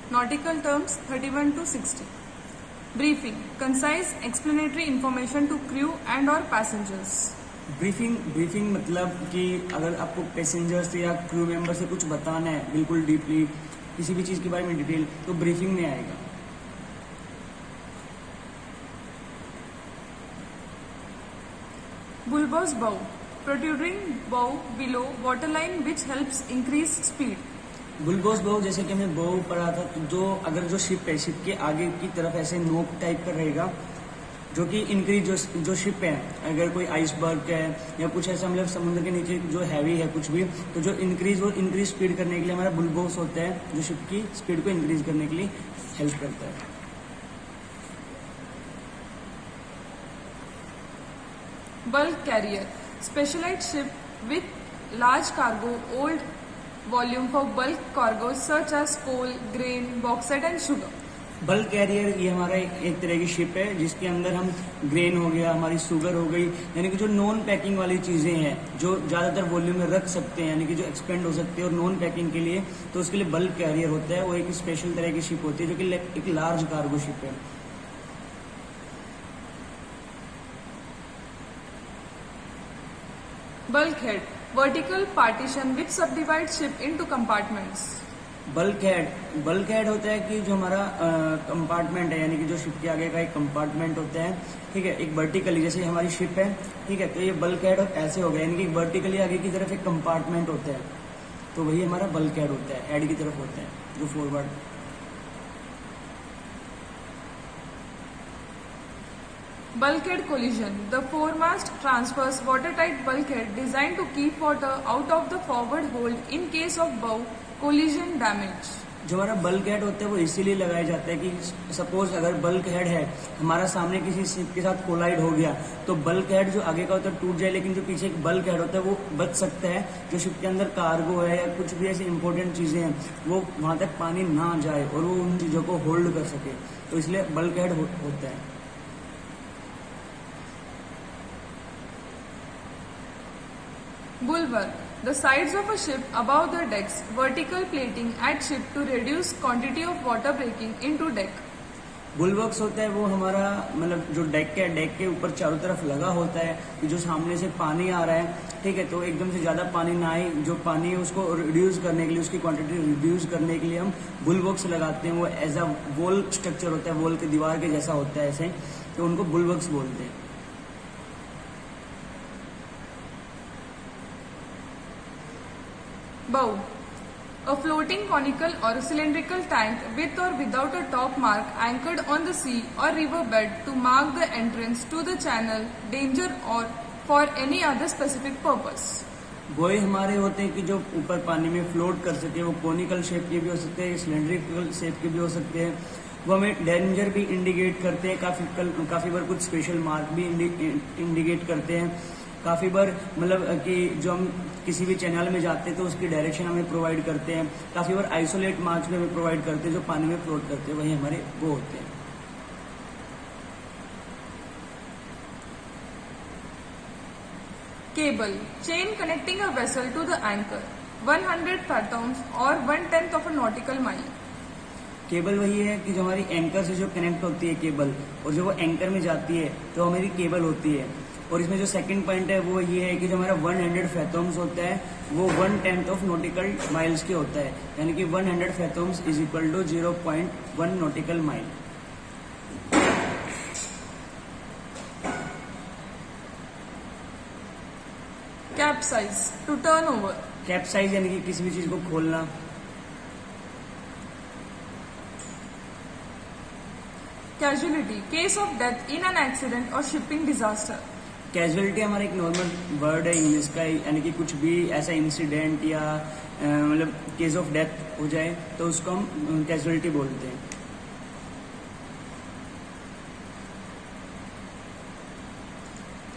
Nautical terms 31 to 60. Briefing. Concise explanatory information to crew and or passengers. Briefing मतलब कि अगर आपको passengers या क्रू मेंबर से कुछ बताना है बिल्कुल डीपली, किसी भी चीज़ के बारे में डिटेल, तो ब्रीफिंग में आएगा. Bulbous bow. Protruding bow below waterline which helps increase speed. बुलबोस बो, जैसे कि हमने बो पढ़ा था, तो जो शिप है, शिप के आगे की तरफ ऐसे नोक टाइप का रहेगा, जो कि इंक्रीज जो शिप है, अगर कोई आइसबर्ग है या कुछ ऐसा मतलब समुद्र के नीचे जो हैवी है कुछ भी, तो जो इंक्रीज स्पीड करने के लिए हमारा बुलबोस होता है, जो शिप की स्पीड को इंक्रीज करने के लिए हेल्प करता है. Bulk carrier. Specialized ship with large cargo, old volume for bulk cargoes such as coal, grain, bauxite and sugar. Bulk carrier ये हमारा एक तरह की शिप है जिसके अंदर हम ग्रेन हो गया, हमारी शुगर हो गई, यानी कि जो नॉन पैकिंग वाली चीज़ें हैं जो ज़्यादातर वॉल्यूम में रख सकते हैं, यानी कि जो एक्सपेंड हो सकती है और नॉन पैकिंग के लिए, तो उसके लिए बल्क कैरियर होता है. वो एक स्पेशल तरह की शिप होती है जो कि एक लार्ज कार्गो शिप है. Bulkhead. Vertical partition which subdivides ship into compartments. Bulkhead होता है कि जो हमारा कंपार्टमेंट है, यानी कि जो शिप के आगे का एक कंपार्टमेंट होता है, ठीक है, एक वर्टिकली, जैसे हमारी शिप है, ठीक है, तो ये बल्कहेड ऐसे हो गया, यानी कि वर्टिकली आगे की तरफ एक कंपार्टमेंट होता है, तो वही हमारा बल्कहेड होता है, हेड की तरफ होता है जो forward. Bulkhead collision. The foremast transfers watertight bulkhead designed to keep water out of the forward hold in case of bow collision damage. जो हमारा बल्क हेड होता है वो इसीलिए लगाया जाता है कि सपोज अगर बल्क हेड है, हमारा सामने किसी शिप के साथ कोलाइड हो गया, तो बल्क हेड जो आगे का होता है टूट जाए, लेकिन जो पीछे एक बल्क हेड होता है वो बच सकता है. जो शिप के अंदर कार्गो है या कुछ भी ऐसी इंपॉर्टेंट चीजें हैं, वो वहां तक पानी ना जाए और वो उन चीजों को होल्ड कर सके, तो इसलिए बल्क हेड होता है. Bulwark. The sides of a ship above the decks. Vertical plating at ship to reduce quantity of water breaking into deck. बुलवर्क्स होता है वो हमारा मतलब जो डेक है, डेक के ऊपर चारों तरफ लगा होता है कि जो सामने से पानी आ रहा है, ठीक है, तो एकदम से ज़्यादा पानी ना आए, जो पानी है उसको रिड्यूस करने के लिए, उसकी क्वांटिटी रिड्यूस करने के लिए हम बुलवर्क्स लगाते हैं. वो एज अ वॉल स्ट्रक्चर होता है, वॉल के दीवार के जैसा होता है ऐसे, तो उनको बुलवर्क्स बोलते हैं. Bow. A floating conical or cylindrical tank with or without a top mark anchored on the sea or river bed to mark the entrance to the channel, danger or for any other specific purpose. Boy हमारे होते हैं कि जो ऊपर पानी में float कर सके, वो कोनिकल शेप के भी हो सकते हैं, सिलेंड्रिकल शेप के भी हो सकते हैं. वो हमें डेंजर भी इंडिकेट करते हैं, काफ़ी बार कुछ स्पेशल मार्क भी इंडिकेट करते हैं. काफ़ी बार मतलब कि जो हम किसी भी चैनल में जाते हैं तो उसकी डायरेक्शन हमें प्रोवाइड करते हैं. काफ़ी बार आइसोलेट मार्क्स भी हमें प्रोवाइड करते हैं जो पानी में फ्लोट करते हैं, वही हमारे वो होते हैं. Cable. Chain connecting a vessel to the anchor. 100 fathoms or 1/10 of a nautical mile. Cable वही है कि जो हमारी एंकर से जो कनेक्ट होती है केबल, और जो वो एंकर में जाती है तो हमारी केबल होती है. और इसमें जो सेकंड पॉइंट है वो ये है कि जो हमारा 100 फैथम्स होता है वो 1/10 ऑफ नॉटिकल माइल्स के होता है, यानी कि 100 fathoms is equal to 0.1 nautical mile. Capsize. To turn over. Capsize यानी कि किसी भी चीज को खोलना. Casualty. Case of death in an accident or shipping disaster. Casualty हमारा एक नॉर्मल वर्ड है इंग्लिश का, यानी कि कुछ भी ऐसा इंसिडेंट या मतलब केस ऑफ डेथ हो जाए तो उसको हम कैजुअलिटी बोलते हैं.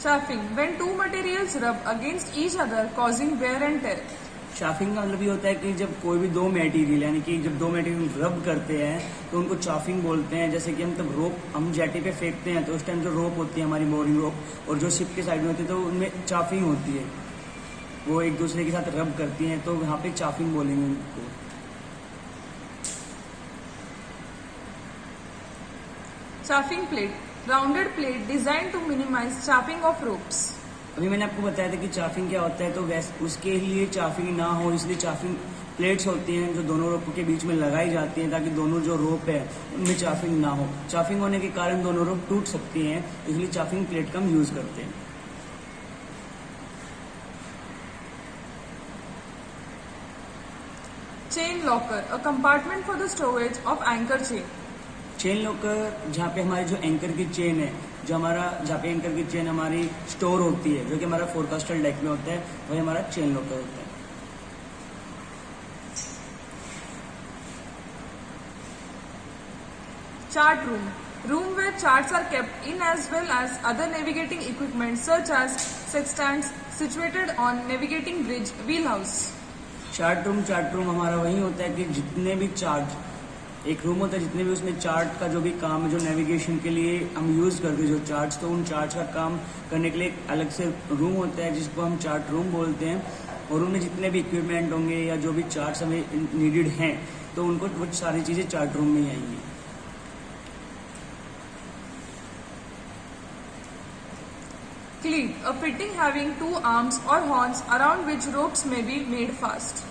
Chafing. When two materials rub against each other causing wear and tear. चाफिंग का मतलब ये होता है कि जब कोई भी दो मटेरियल, यानी कि जब दो मटेरियल रब करते हैं तो उनको चाफिंग बोलते हैं. जैसे कि हम तब रोप हम जेटी पे फेंकते हैं तो उस टाइम जो रोप होती है हमारी मोरिंग रोप, और जो शिप के साइड में होती है तो उनमें चाफिंग होती है, वो एक दूसरे के साथ रब करती हैं, तो यहाँ पे चाफिंग बोलेंगे उनको. Chaffing plate, rounded plate designed to minimize chaffing of ropes. अभी मैंने आपको बताया था कि चाफिंग क्या होता है, तो वैसे उसके लिए चाफिंग ना हो इसलिए चाफिंग प्लेट्स होती हैं जो दोनों रोप के बीच में लगाई जाती हैं ताकि दोनों जो रोप है उनमें चाफिंग ना हो। चाफिंग होने के कारण दोनों रोप टूट सकती हैं, इसलिए चाफिंग प्लेट का हम यूज करते हैं। Chain locker, a compartment for the storage of anchor chain. Chain locker जहाँ पे हमारी जो एंकर की चेन है, जहाँ पे एंकर की चेन हमारी स्टोर होती है, जो कि हमारा फोरकास्टर डेक में होता है, वही हमारा चेन लॉकर होता है। Chart room where charts are kept in as well as other navigating equipment such as sextants situated on navigating bridge wheelhouse. Chart room हमारा वही होता है कि जितने भी चार्ट, एक रूम होता है जितने भी उसमें चार्ट का जो भी काम है, जो नेविगेशन के लिए हम यूज करते हैं जो चार्ट्स, तो उन चार्ट्स का काम करने के लिए एक अलग से रूम होता है जिसको हम चार्ट रूम बोलते हैं। और उनमें जितने भी इक्विपमेंट होंगे या जो भी चार्ट्स हमें नीडेड हैं, तो उनको वो सारी चीजें चार्ट रूम में ही आएंगी। Cleat, a fitting having two arms or horns around which ropes may be made fast.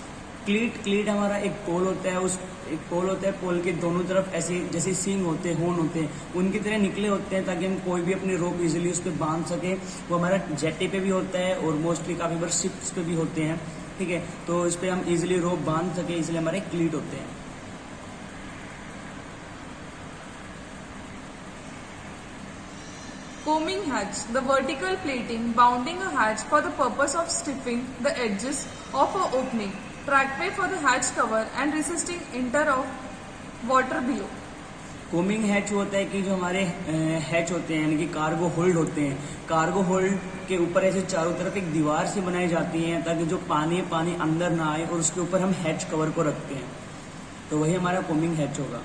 क्लीट हमारा एक पोल होता है, पोल के दोनों तरफ ऐसे जैसे सींग होते हैं, होर्न होते हैं, उनकी तरह निकले होते हैं ताकि हम कोई भी अपने रोप इजीली उस पर बांध सके। वो हमारा जेटी पे भी होता है और मोस्टली काफी बार शिप्स पे भी होते हैं, ठीक है, तो इस पे हम इजीली रोप बांध सके, इसलिए हमारे क्लीट होते हैं। Combing hatch, the vertical plating bounding a hatch for the purpose of stiffing the edges of a opening, trackway for the hatch cover and resisting enter of water below. Combing hatch होता है कि जो हमारे hatch होते हैं यानी कि cargo hold होते हैं, कार्गो होल्ड के ऊपर ऐसे चारों तरफ एक दीवार से बनाई जाती है ताकि जो पानी अंदर ना आए, और उसके ऊपर हम हैच कवर को रखते हैं, तो वही हमारा कोमिंग हैच होगा।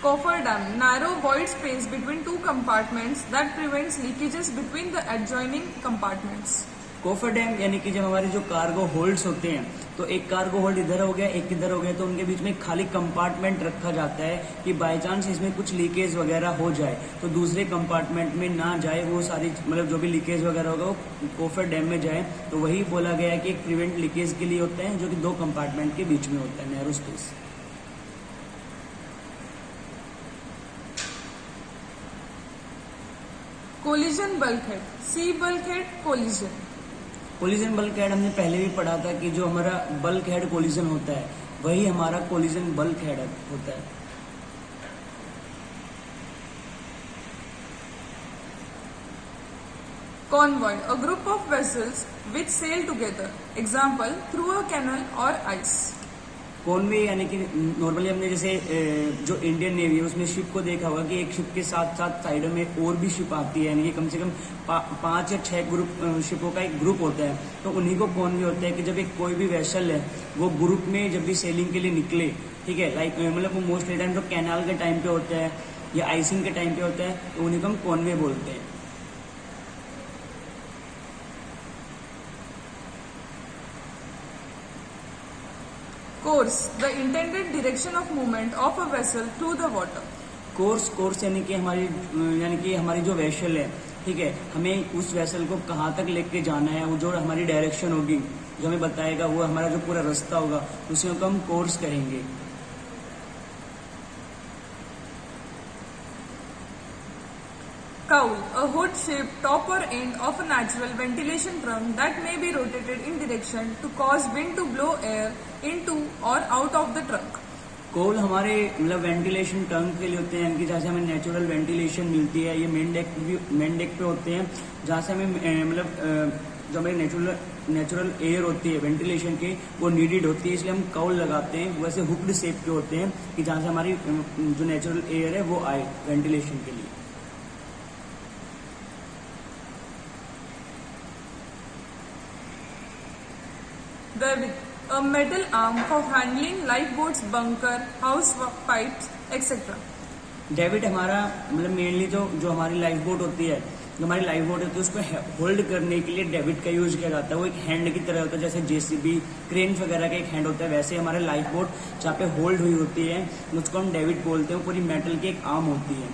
Coffer dam, narrow void space between two compartments that prevents leakages between the adjoining compartments. Coffer dam यानी कि जब हमारे जो कार्गो होल्ड्स होते हैं, तो एक कार्गो होल्ड इधर हो गया, एक इधर हो गया, तो उनके बीच में खाली कंपार्टमेंट रखा जाता है कि बाय चांस इसमें कुछ लीकेज वगैरह हो जाए तो दूसरे कंपार्टमेंट में ना जाए, वो सारी मतलब जो भी लीकेज वगैरह होगा वो कोफर डैम में जाए। तो वही बोला गया है कि एक प्रिवेंट लीकेज के लिए होता है जो कि दो कंपार्टमेंट के बीच में होता है, narrow space. Collision bulkhead, sea bulkhead collision. Collision bulk head हमने पहले भी पढ़ा था कि जो हमारा बल्क हेड कोलिजन होता है वही हमारा कोलिजन बल्क हेड होता है। Convoy, a group of vessels which sail together, example through a canal or ice. Conway यानी कि नॉर्मली हमने जैसे जो इंडियन नेवी है उसमें शिप को देखा होगा कि एक शिप के साथ साथ साइडों में और भी शिप आती है, यानी कि कम से कम 5 या 6 ग्रुप शिपों का एक ग्रुप होता है, तो उन्हीं को कॉनवे होता है कि जब एक कोई भी वेसल है वो ग्रुप में जब भी सेलिंग के लिए निकले, ठीक है, लाइक मतलब वो मोस्टली टाइम तो कैनाल के टाइम पे होता है या आइसिंग के टाइम पे होता है, तो उन्हीं को हम कॉनवे बोलते हैं। Course, the intended direction of movement of a vessel through the water. Course यानी कि हमारी जो वेसल है, ठीक है, हमें उस वेसल को कहाँ तक लेके जाना है, वो जो हमारी डायरेक्शन होगी जो हमें बताएगा, वो हमारा जो पूरा रास्ता होगा उसी को हम कोर्स कहेंगे। Cowl, a hood-shaped top or end of a natural ventilation trunk that may be rotated in direction to cause wind to blow air into or out of the trunk. कोल हमारे मतलब वेंटिलेशन ट्रंक के लिए होते हैं, कि जैसे हमें natural ventilation मिलती है, ये मेन डेक पे होते हैं जहाँ से हमें मतलब जो हमें नेचुरल एयर होती है वेंटिलेशन की वो नीडेड होती है, इसलिए हम काउल लगाते हैं। वैसे हुक्ड शेप के होते हैं कि जहाँ से हमारी जो नेचुरल एयर है वो आए वेंटिलेशन के लिए। Davit, a metal arm for handling lifeboats, bunker, house pipes, etc. David हमारा मतलब मेनली जो हमारी लाइफ बोट होती है जो हमारी लाइफ बोट होती है उसको होल्ड करने के लिए डेविड का यूज किया जाता है। वो एक हैंड की तरह होता है, जैसे जेसीबी क्रेन वगैरह का एक हैंड होता है, वैसे हमारे लाइफ बोट जहाँ पे होल्ड हुई होती है उसको हम डेविड बोलते हैं। वो पूरी मेटल की एक आर्म होती है।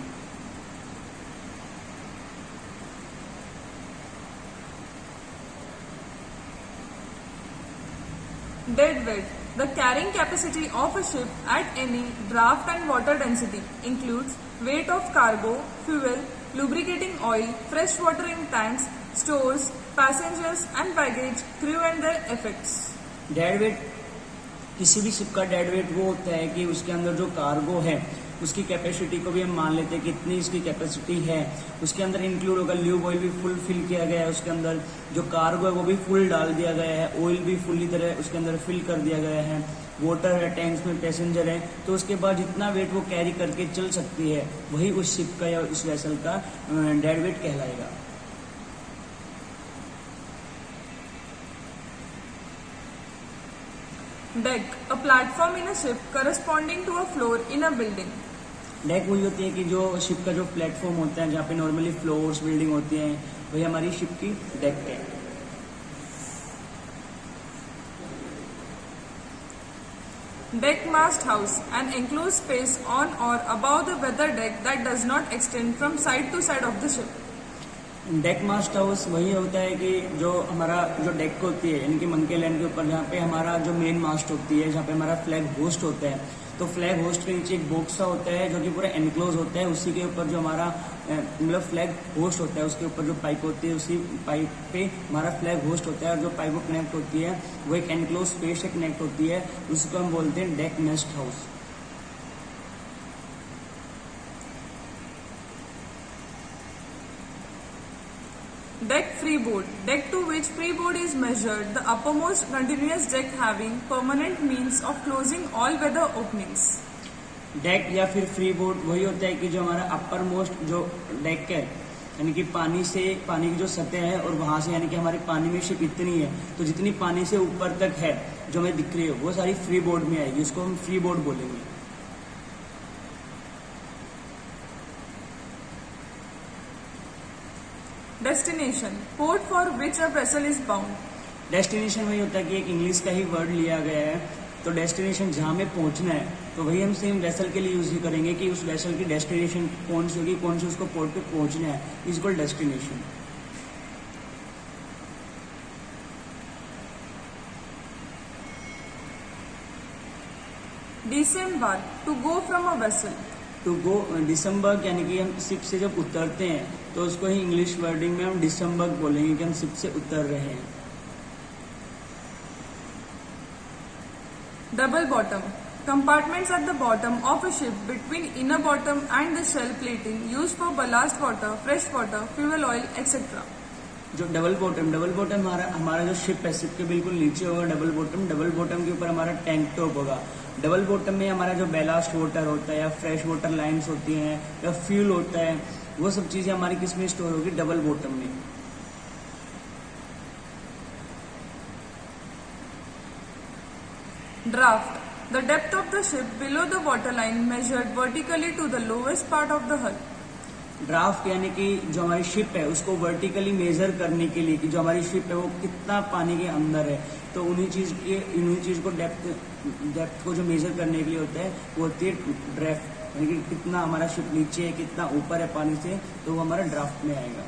Deadweight. The carrying capacity of a ship at any draft and water density includes weight of cargo, fuel, lubricating oil, fresh water in tanks, stores, passengers and baggage, crew and their effects. Dead weight, किसी भी ship का dead weight वो होता है कि उसके अंदर जो कार्गो है उसकी कैपेसिटी को भी हम मान लेते हैं कितनी इसकी कैपेसिटी है। उसके अंदर इंक्लूड होगा ल्यूब ऑयल भी फुल फिल किया गया है, उसके अंदर जो कार्गो है वो भी फुल डाल दिया गया है, ऑयल भी फुल्ली तरह उसके अंदर फिल कर दिया गया है, वाटर है, टैंक्स में पैसेंजर है। तो उसके बाद जितना वेट वो कैरी करके चल सकती है वही उस शिप का या उस वेसल का डेड वेट कहलाएगा। Deck. A platform in a ship corresponding to a floor in a building. Deck वही होती है कि जो शिप का जो प्लेटफॉर्म होता है जहाँ पे नॉर्मली फ्लोर्स बिल्डिंग होती हैं वही हमारी शिप की डेक है। Deck mast house. An enclosed space on or above the weather deck that does not extend from side to side of the ship. Deck mast house वही होता है कि जो हमारा जो डेक होती है यानी कि मंके लैंड के ऊपर जहाँ पे हमारा जो मेन मास्ट होती है, जहाँ पे हमारा फ्लैग होस्ट होता है, तो फ्लैग होस्ट के नीचे एक बॉक्स सा होता है जो कि पूरा एनक्लोज होता है। उसी के ऊपर जो हमारा मतलब फ्लैग होस्ट होता है उसके ऊपर जो पाइप होती है उसी पाइप पे हमारा फ्लैग होस्ट होता है और जो पाइप वो कनेक्ट होती है वो एक एनक्लोज स्पेस से कनेक्ट होती है, उसको हम बोलते हैं deck mast house. Deck freeboard. Deck to which freeboard is measured, the uppermost continuous deck having permanent means of closing all weather openings. Deck या फिर फ्री बोर्ड वही होता है कि जो हमारा अपर मोस्ट जो डेक है यानी कि पानी की जो सतह है और वहां से यानी कि हमारे पानी में शिप इतनी है तो जितनी पानी से ऊपर तक है जो हमें दिख रही है वो सारी फ्री बोर्ड में आएगी, उसको हम फ्री बोर्ड बोलेंगे। Destination. Port for which a vessel is bound. Destination वही होता है कि एक इंग्लिश का ही वर्ड लिया गया है, तो डेस्टिनेशन जहाँ हमें पहुँचना है तो वही हम सेम वेसल के लिए यूज ही करेंगे कि उस वेसल की डेस्टिनेशन कौन सी होगी, कौन से उसको पोर्ट पे पहुँचना है, is called destination. Disembark. To go from a vessel. To go disembark यानी कि हम शिप से जब उतरते हैं तो उसको ही इंग्लिश वर्डिंग में हम डिसम्बर्ग बोलेंगे कि हम शिप से उतर रहे हैं। Double bottom. Compartments at the bottom of a ship between inner bottom and the shell plating used for ballast water, fresh water, fuel oil, etc. जो डबल बॉटम हमारा जो शिप है, शिप के बिल्कुल नीचे होगा डबल बॉटम के ऊपर हमारा टैंक टॉप होगा। डबल बॉटम में हमारा जो बैलास्ट वाटर होता है या फ्रेश वाटर लाइन्स होती हैं या फ्यूल होता है वो सब चीजें हमारी किस में स्टोर होगी, डबल बॉटम में। Draft. The depth of the ship below the waterline measured vertically to the lowest part of the hull. Draft यानी कि जो हमारी शिप है उसको वर्टिकली मेजर करने के लिए कि जो हमारी शिप है वो कितना पानी के अंदर है, तो उन्हीं चीज को डेप्थ को जो मेजर करने के लिए होता है वो होती है ड्राफ्ट, यानी कि कितना हमारा शिप नीचे है कितना ऊपर है पानी से, तो वो हमारा ड्राफ्ट में आएगा।